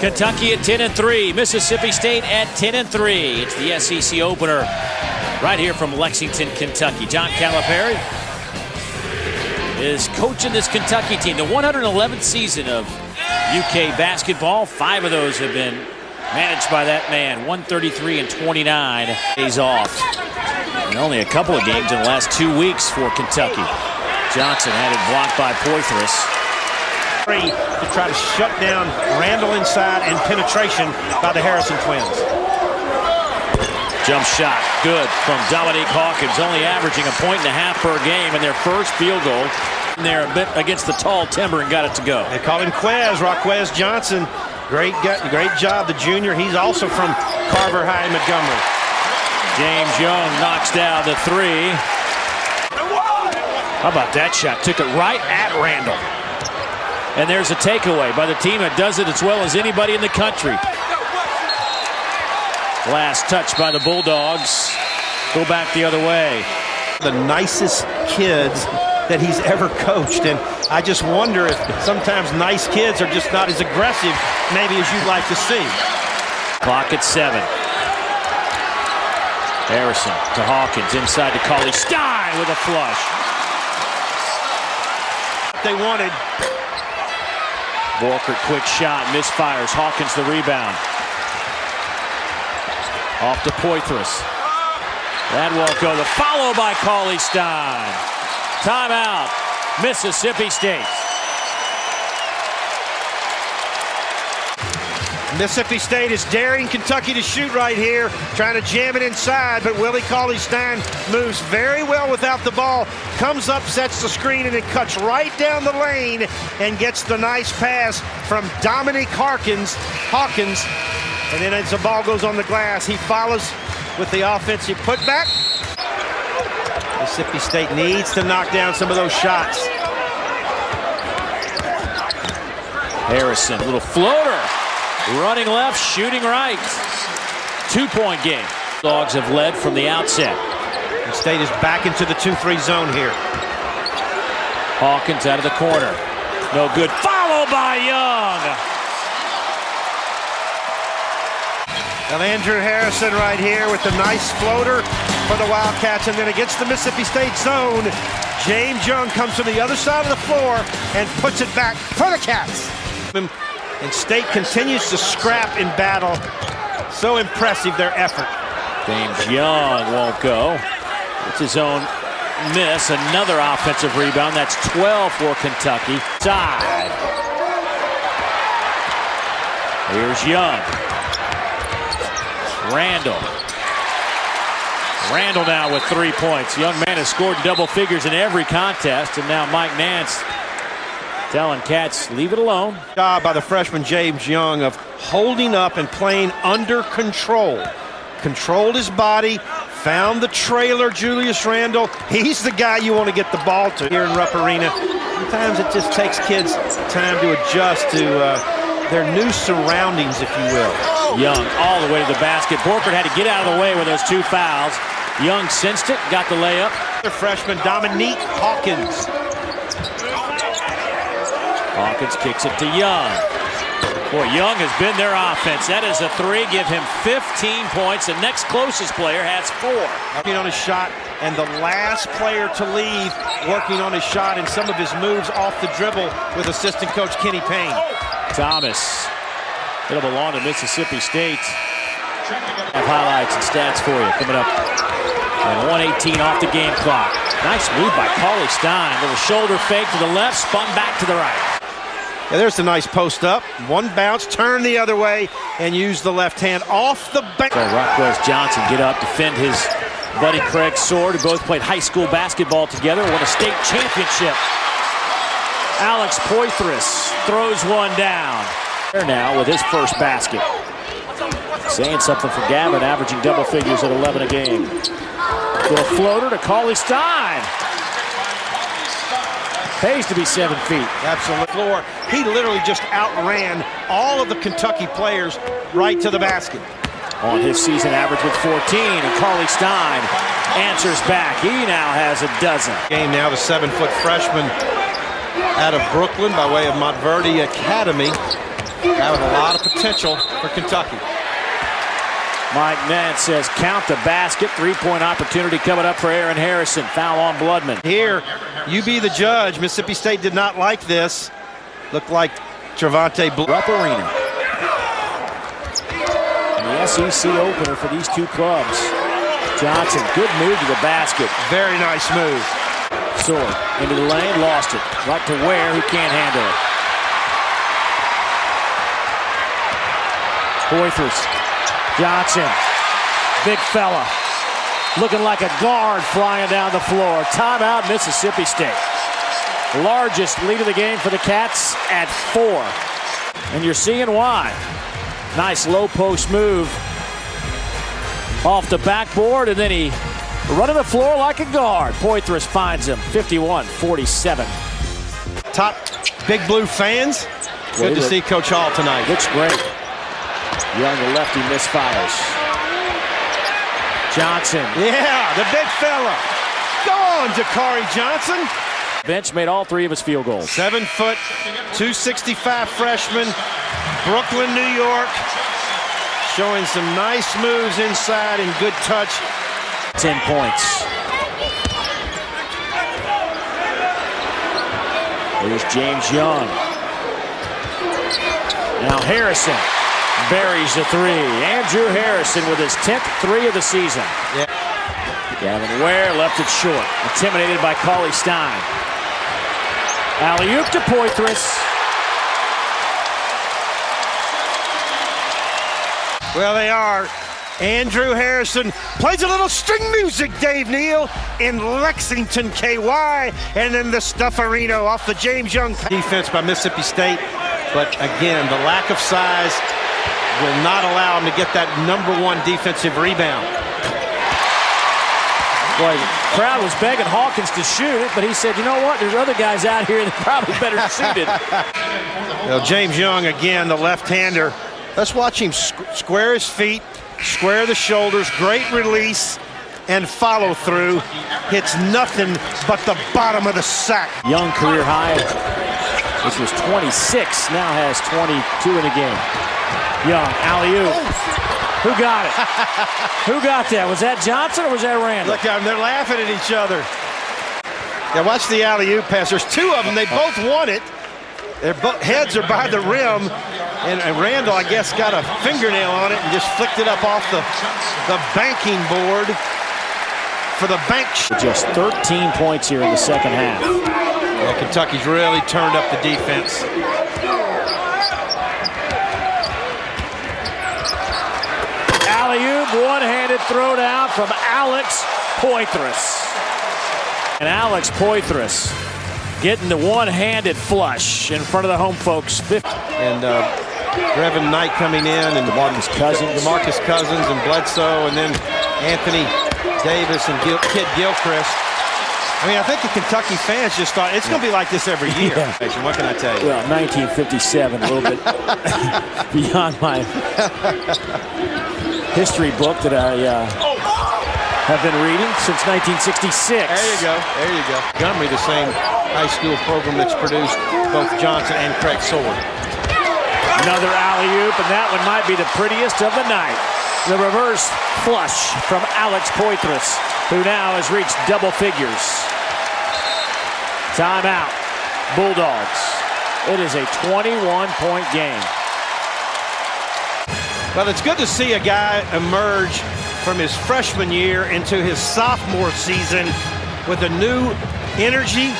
Kentucky at 10-3, Mississippi State at 10-3. It's the SEC opener right here from Lexington, Kentucky. John Calipari is coaching this Kentucky team. The 111th season of UK basketball. 5 of those have been managed by that man. 133-29 days off. And only a couple of games in the last 2 weeks for Kentucky. Johnson had it blocked by Poitras. To try to shut down Randall inside and penetration by the Harrison twins. Jump shot, good from Dominique Hawkins, only averaging 1.5 points per game in their first field goal. And they're a bit against the tall timber and got it to go. They call him Raquez Johnson. Great job, the junior. He's also from Carver High, Montgomery. James Young knocks down the 3. How about that shot? Took it right at Randall. And there's a takeaway by the team that does it as well as anybody in the country. Last touch by the Bulldogs. Go back the other way. The nicest kids that he's ever coached. And I just wonder if sometimes nice kids are just not as aggressive maybe as you'd like to see. Clock at 7. Harrison to Hawkins, inside to Cauley-Stein with a flush. They wanted. Borkert, quick shot, misfires. Hawkins the rebound. Off to Poitras. That won't go. The follow by Cauley-Stein. Timeout, Mississippi State. Mississippi State is daring Kentucky to shoot right here, trying to jam it inside, but Willie Cauley-Stein moves very well without the ball, comes up, sets the screen, and it cuts right down the lane and gets the nice pass from Dominique Hawkins, and then as the ball goes on the glass, he follows with the offensive putback. Mississippi State needs to knock down some of those shots. Harrison, little floater. Running left, shooting right. 2-point game. Dogs have led from the outset. The State is back into the 2-3 zone here. Hawkins out of the corner. No good. Followed by Young. Now Andrew Harrison right here with the nice floater for the Wildcats. And then against the Mississippi State zone, James Young comes from the other side of the floor and puts it back for the Cats. And State continues to scrap in battle. So impressive, their effort. James Young won't go. It's his own miss. Another offensive rebound. That's 12 for Kentucky. Side. Here's Young. Randall now with 3 points. Young man has scored double figures in every contest. And now Mike Nance telling Cats, leave it alone. Job by the freshman James Young of holding up and playing under control. Controlled his body, found the trailer, Julius Randle. He's the guy you want to get the ball to here in Rupp Arena. Sometimes it just takes kids time to adjust to their new surroundings, if you will. Young all the way to the basket. Borkert had to get out of the way with those 2 fouls. Young sensed it, got the layup. The freshman Dominique Hawkins. Hawkins kicks it to Young. Boy, Young has been their offense. That is a 3. Give him 15 points. The next closest player has 4. Working on his shot, and the last player to leave working on his shot and some of his moves off the dribble with assistant coach Kenny Payne. Thomas. It'll belong to Mississippi State. Have highlights and stats for you coming up. And 1:18 off the game clock. Nice move by Cauley-Stein. Little shoulder fake to the left, spun back to the right. Yeah, there's the nice post up. One bounce, turn the other way, and use the left hand off the bench. So Raquez Johnson get up, defend his buddy Craig Sword, who both played high school basketball together, won a state championship. Alex Poitras throws one down. There now with his first basket. Saying something for Gavin, averaging double figures at 11 a game. Little floater to Cauley-Stein. Pays to be 7 feet. Absolute floor. He literally just outran all of the Kentucky players right to the basket. On his season average with 14, and Cauley-Stein answers back. He now has a dozen. Game now, the 7-foot freshman out of Brooklyn by way of Montverde Academy. Having a lot of potential for Kentucky. Mike Nance says count the basket. Three-point opportunity coming up for Aaron Harrison. Foul on Bloodman. Here, you be the judge. Mississippi State did not like this. Looked like Trevante Rupp Arena. And the SEC opener for these two clubs. Johnson, good move to the basket. Very nice move. Sword into the lane, lost it. Right to Ware, who can't handle it. Poitras, Johnson, big fella. Looking like a guard flying down the floor. Timeout, Mississippi State. Largest lead of the game for the Cats at 4. And you're seeing why. Nice low post move. Off the backboard, and then he running the floor like a guard. Poitras finds him, 51-47. Top Big Blue fans, good to see Coach Hall tonight. Looks great. Young, the lefty, misfires. Johnson. Yeah, the big fella. Go on, Dakari Johnson. Bench made all 3 of his field goals. 7 foot, 265 freshman, Brooklyn, New York. Showing some nice moves inside and good touch. 10 points. Here's James Young. Now Harrison buries the 3. Andrew Harrison with his 10th 3 of the season. Yeah. Gavin Ware left it short. Intimidated by Cauley-Stein. Alley-oop to Poitras. Well, they are. Andrew Harrison plays a little string music, Dave Neal, in Lexington, KY, and then the Stuffarino off the James Young. Defense by Mississippi State, but again, the lack of size will not allow him to get that #1 defensive rebound. Boy, the crowd was begging Hawkins to shoot it, but he said, you know what, there's other guys out here that probably better suited. Well, James Young, again, the left-hander. Let's watch him square his feet, square the shoulders, great release, and follow through. Hits nothing but the bottom of the sack. Young career high, which was 26, now has 22 in the game. Young, alley-oop. Who got it? Who got that? Was that Johnson or was that Randall? Look, they're laughing at each other. Yeah, watch the alley-oop pass. There's 2 of them. They both want it. Their heads are by the rim. And Randall, I guess, got a fingernail on it and just flicked it up off the banking board for the bank. Just 13 points here in the second half. Well, Kentucky's really turned up the defense. Alley-oop, one-handed throw down from Alex Poitras. And Alex Poitras getting the one-handed flush in front of the home folks. And Brevin Knight coming in, and DeMarcus Cousins and Bledsoe, and then Anthony Davis and Kid Gilchrist. I mean, I think the Kentucky fans just thought it's going to be like this every year. Yeah. What can I tell you? Well, 1957, a little bit beyond my history book that I have been reading since 1966. There you go. There you go. Montgomery, the same high school program that's produced both Johnson and Craig Sword. Another alley-oop, and that one might be the prettiest of the night. The reverse flush from Alex Poitras, who now has reached double figures. Timeout, Bulldogs. It is a 21-point game. Well, it's good to see a guy emerge from his freshman year into his sophomore season with a new energy,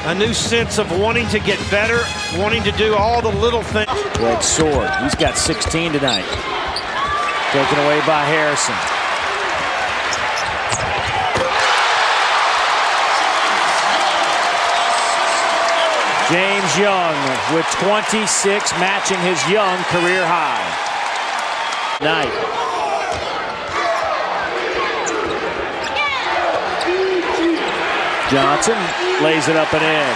a new sense of wanting to get better, wanting to do all the little things. Greg Sword, he's got 16 tonight. Taken away by Harrison. James Young with 26, matching his Young career high. Knight. Johnson lays it up and in.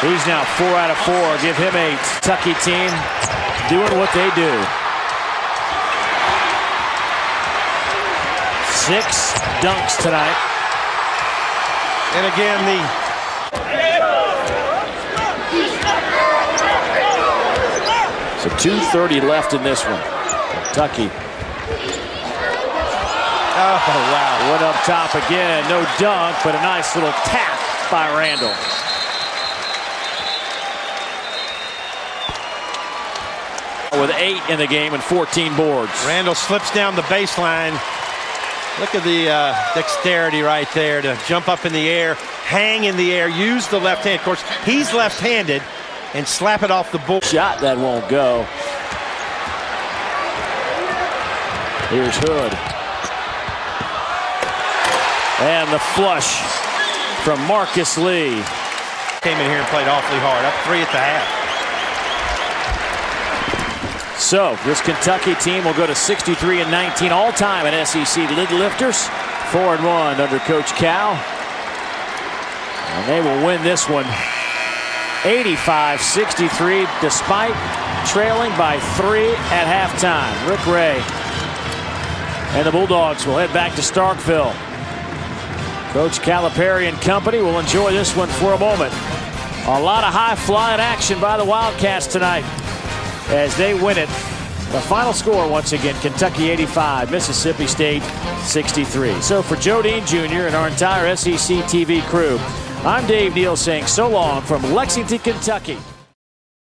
He's now 4 out of 4. Give him 8. Kentucky team doing what they do. 6 dunks tonight. And again, So 2:30 left in this one. Kentucky. Oh, wow. Went up top again. No dunk, but a nice little tap by Randall. With 8 in the game and 14 boards. Randall slips down the baseline. Look at the dexterity right there to jump up in the air, hang in the air, use the left hand. Of course, he's left-handed, and slap it off the board. Shot that won't go. Here's Hood. And the flush from Marcus Lee. Came in here and played awfully hard. Up 3 at the half. So this Kentucky team will go to 63-19 all-time at SEC lid lifters. 4-1 under Coach Cal. And they will win this one 85-63 despite trailing by 3 at halftime. Rick Ray and the Bulldogs will head back to Starkville. Coach Calipari and company will enjoy this one for a moment. A lot of high-flying action by the Wildcats tonight as they win it. The final score once again, Kentucky 85, Mississippi State 63. So for Joe Dean Jr. and our entire SEC TV crew, I'm Dave Neal saying so long from Lexington, Kentucky.